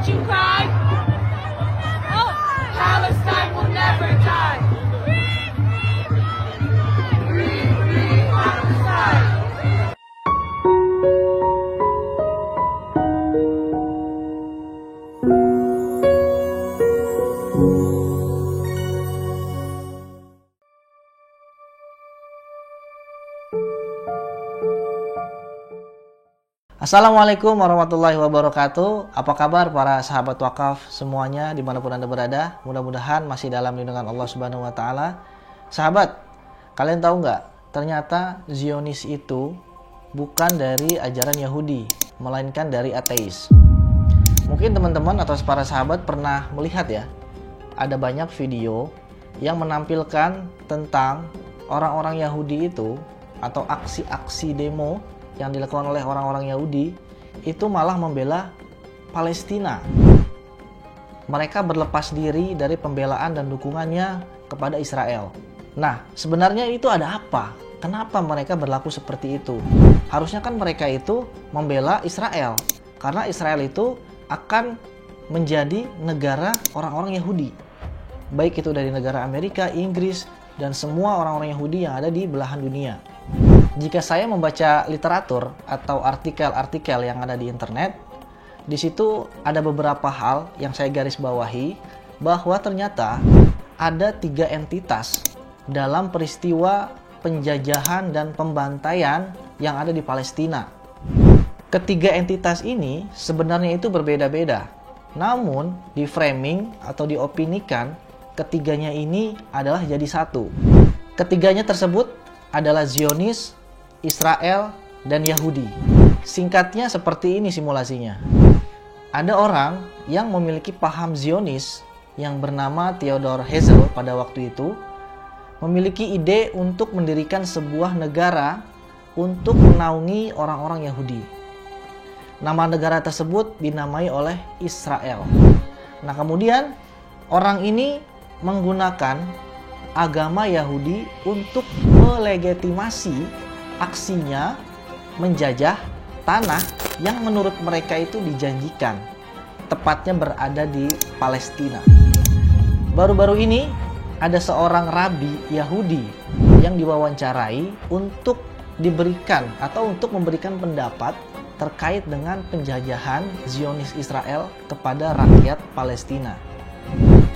Don't you cry. Oh, Palestine will never die. Free, free Palestine. Assalamualaikum warahmatullahi wabarakatuh. Apa kabar para sahabat wakaf semuanya dimanapun Anda berada? Mudah-mudahan masih dalam lindungan Allah Subhanahu wa Ta'ala. Sahabat, kalian tahu nggak? Ternyata Zionis itu bukan dari ajaran Yahudi, melainkan dari ateis. Mungkin teman-teman atau para sahabat pernah melihat ya, ada banyak video yang menampilkan tentang orang-orang Yahudi itu atau aksi-aksi demo yang dilakukan oleh orang-orang Yahudi itu malah membela Palestina. Mereka berlepas diri dari pembelaan dan dukungannya kepada Israel. Nah, sebenarnya itu ada apa? Kenapa mereka berlaku seperti itu? Harusnya kan mereka itu membela Israel, karena Israel itu akan menjadi negara orang-orang Yahudi. Baik itu dari negara Amerika, Inggris, dan semua orang-orang Yahudi yang ada di belahan dunia. Jika saya membaca literatur atau artikel-artikel yang ada di internet, di situ ada beberapa hal yang saya garis bawahi bahwa ternyata ada 3 entitas dalam peristiwa penjajahan dan pembantaian yang ada di Palestina. Ketiga entitas ini sebenarnya itu berbeda-beda, namun di framing atau diopinikan ketiganya ini adalah jadi satu. Ketiganya tersebut adalah Zionis, Israel, dan Yahudi. Singkatnya seperti ini simulasinya. Ada orang yang memiliki paham Zionis yang bernama Theodor Herzl pada waktu itu memiliki ide untuk mendirikan sebuah negara untuk menaungi orang-orang Yahudi. Nama negara tersebut dinamai oleh Israel. Nah, kemudian orang ini menggunakan agama Yahudi untuk melegitimasi aksinya menjajah tanah yang menurut mereka itu dijanjikan, tepatnya berada di Palestina. Baru-baru ini ada seorang rabi Yahudi yang diwawancarai untuk diberikan atau untuk memberikan pendapat terkait dengan penjajahan Zionis Israel kepada rakyat Palestina.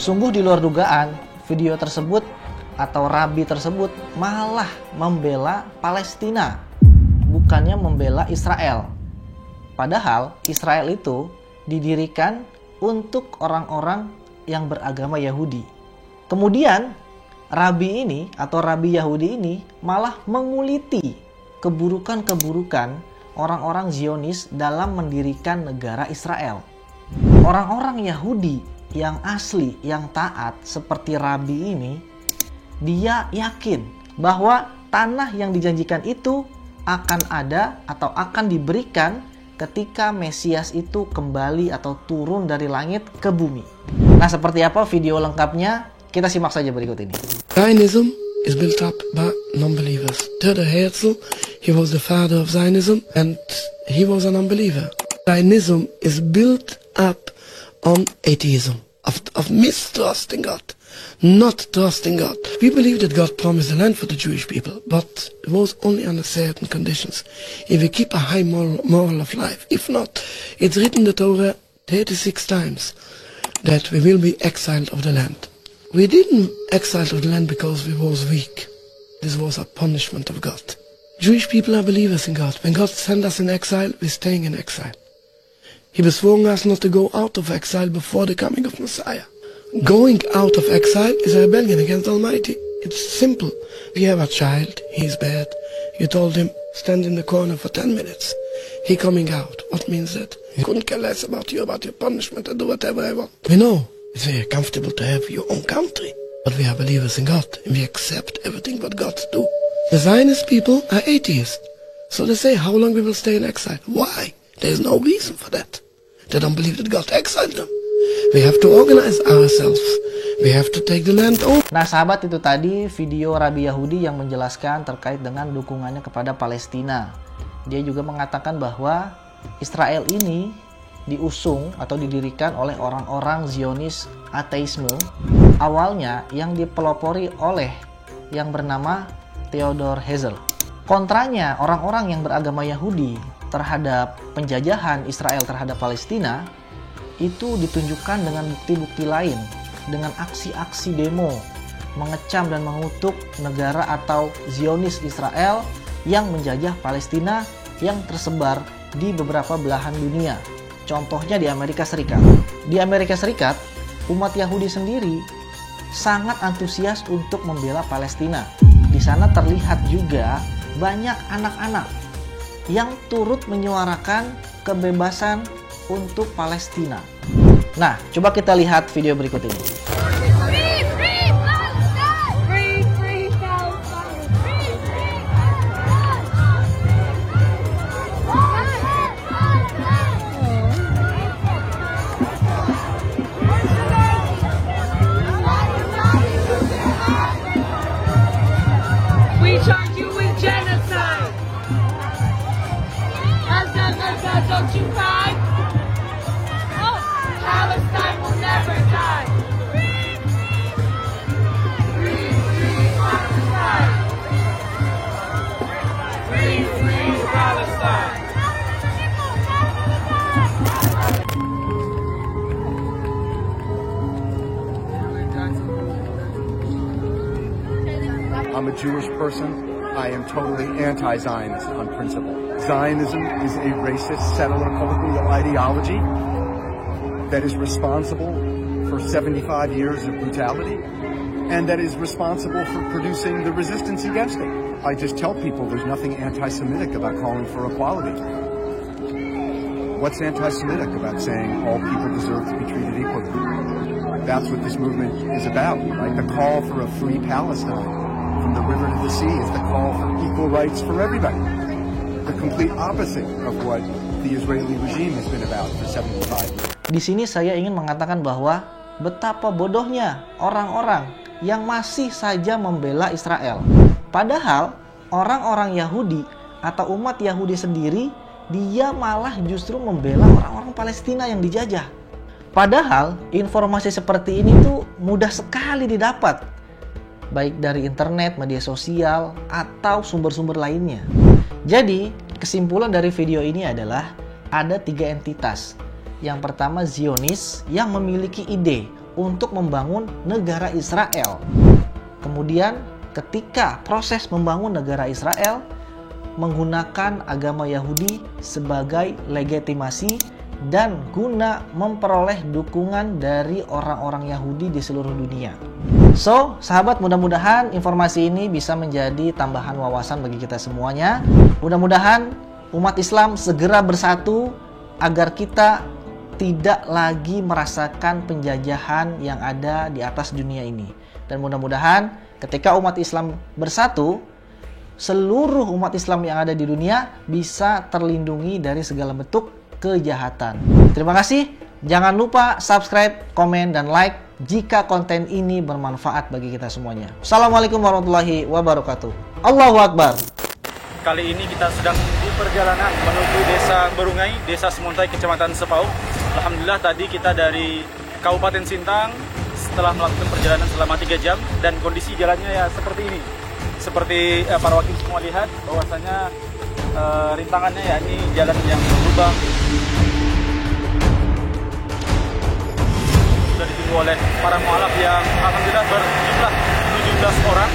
Sungguh di luar dugaan, video tersebut atau rabi tersebut malah membela Palestina, bukannya membela Israel. Padahal Israel itu didirikan untuk orang-orang yang beragama Yahudi. Kemudian rabi ini atau rabi Yahudi ini malah menguliti keburukan-keburukan orang-orang Zionis dalam mendirikan negara Israel. Orang-orang Yahudi yang asli, yang taat seperti rabi ini, dia yakin bahwa tanah yang dijanjikan itu akan ada atau akan diberikan ketika Mesias itu kembali atau turun dari langit ke bumi. Nah, seperti apa video lengkapnya? Kita simak saja berikut ini. Zionism is built up by non-believers. Theodor Herzl, he was the father of Zionism and he was an unbeliever. Zionism is built up on atheism, of mistrusting God. Not trusting God. We believe that God promised the land for the Jewish people, but it was only under certain conditions. If we keep a high moral of life. If not, it's written in the Torah 36 times that we will be exiled of the land. We didn't exile of the land because we was weak. This was a punishment of God. Jewish people are believers in God. When God sent us in exile, we're staying in exile. He beswore us not to go out of exile before the coming of Messiah. Going out of exile is a rebellion against Almighty. It's simple. If you have a child, he's bad. You told him, stand in the corner for 10 minutes. He coming out. What means that? He couldn't care less about your punishment and do whatever I want. We know it's very comfortable to have your own country. But we are believers in God and we accept everything what God do. The Zionist people are atheists. So they say, how long we will stay in exile? Why? There's no reason for that. They don't believe that God exiled them. We have to organize ourselves. We have to take the land over. Nah, sahabat, itu tadi video Rabi Yahudi yang menjelaskan terkait dengan dukungannya kepada Palestina. Dia juga mengatakan bahwa Israel ini diusung atau didirikan oleh orang-orang Zionis ateisme, awalnya yang dipelopori oleh yang bernama Theodor Herzl. Kontranya, orang-orang yang beragama Yahudi terhadap penjajahan Israel terhadap Palestina itu ditunjukkan dengan bukti-bukti lain, dengan aksi-aksi demo, mengecam dan mengutuk negara atau Zionis Israel yang menjajah Palestina yang tersebar di beberapa belahan dunia. Contohnya di Amerika Serikat. Di Amerika Serikat, umat Yahudi sendiri sangat antusias untuk membela Palestina. Di sana terlihat juga banyak anak-anak yang turut menyuarakan kebebasan untuk Palestina. Nah, coba kita lihat video berikut ini. Free, free Palestine! Free, free Palestine! Free, free Palestine! We charge you with genocide! Gaza, don't you cry! Oh, Palestine will never die! Free, free Palestine! Free, free Palestine! I'm a Jewish person. I am totally anti-Zionist on principle. Zionism is a racist, settler, colonial ideology that is responsible for 75 years of brutality and that is responsible for producing the resistance against it. I just tell people there's nothing anti-Semitic about calling for equality. What's anti-Semitic about saying all people deserve to be treated equally? That's what this movement is about, right? The call for a free Palestine from the river to the sea is the call for equal rights for everybody. The complete opposite of what the Israeli regime has been about for 75 years. Di sini saya ingin mengatakan bahwa betapa bodohnya orang-orang yang masih saja membela Israel. Padahal orang-orang Yahudi atau umat Yahudi sendiri, dia malah justru membela orang-orang Palestina yang dijajah. Padahal informasi seperti ini tuh mudah sekali didapat, baik dari internet, media sosial, atau sumber-sumber lainnya. Jadi, kesimpulan dari video ini adalah ada 3 entitas. Yang pertama Zionis yang memiliki ide untuk membangun negara Israel. Kemudian ketika proses membangun negara Israel menggunakan agama Yahudi sebagai legitimasi dan guna memperoleh dukungan dari orang-orang Yahudi di seluruh dunia. So, sahabat, mudah-mudahan informasi ini bisa menjadi tambahan wawasan bagi kita semuanya. Mudah-mudahan umat Islam segera bersatu agar kita tidak lagi merasakan penjajahan yang ada di atas dunia ini. Dan mudah-mudahan ketika umat Islam bersatu, seluruh umat Islam yang ada di dunia bisa terlindungi dari segala bentuk kejahatan. Terima kasih. Jangan lupa subscribe, komen, dan like jika konten ini bermanfaat bagi kita semuanya. Assalamualaikum warahmatullahi wabarakatuh. Allahu Akbar. Kali ini kita sedang di perjalanan menuju Desa Berungai, Desa Semuntai, Kecamatan Sepau. Alhamdulillah tadi kita dari Kabupaten Sintang setelah melakukan perjalanan selama 3 jam dan kondisi jalannya ya seperti ini. Seperti para wakil semua lihat bahwasanya rintangannya ya ini jalan yang berlubang. Sudah ditunggu oleh para mualaf yang alhamdulillah berjumlah 17 orang,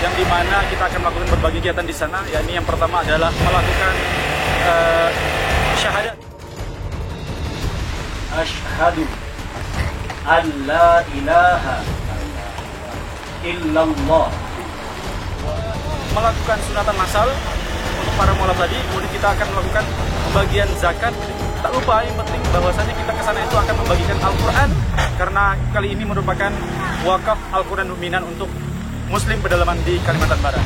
yang dimana kita akan melakukan berbagai kegiatan di sana. Yakni yang pertama adalah melakukan syahadat. Asyhadu an la ilaha illallah. Melakukan sunatan massal untuk para mualaf tadi. Kemudian kita akan melakukan pembagian zakat. Tak lupa yang penting bahwasanya kita ke sana itu akan membagikan Al-Quran, karena kali ini merupakan wakaf Al-Quran dominan untuk Muslim pedalaman di Kalimantan Barat.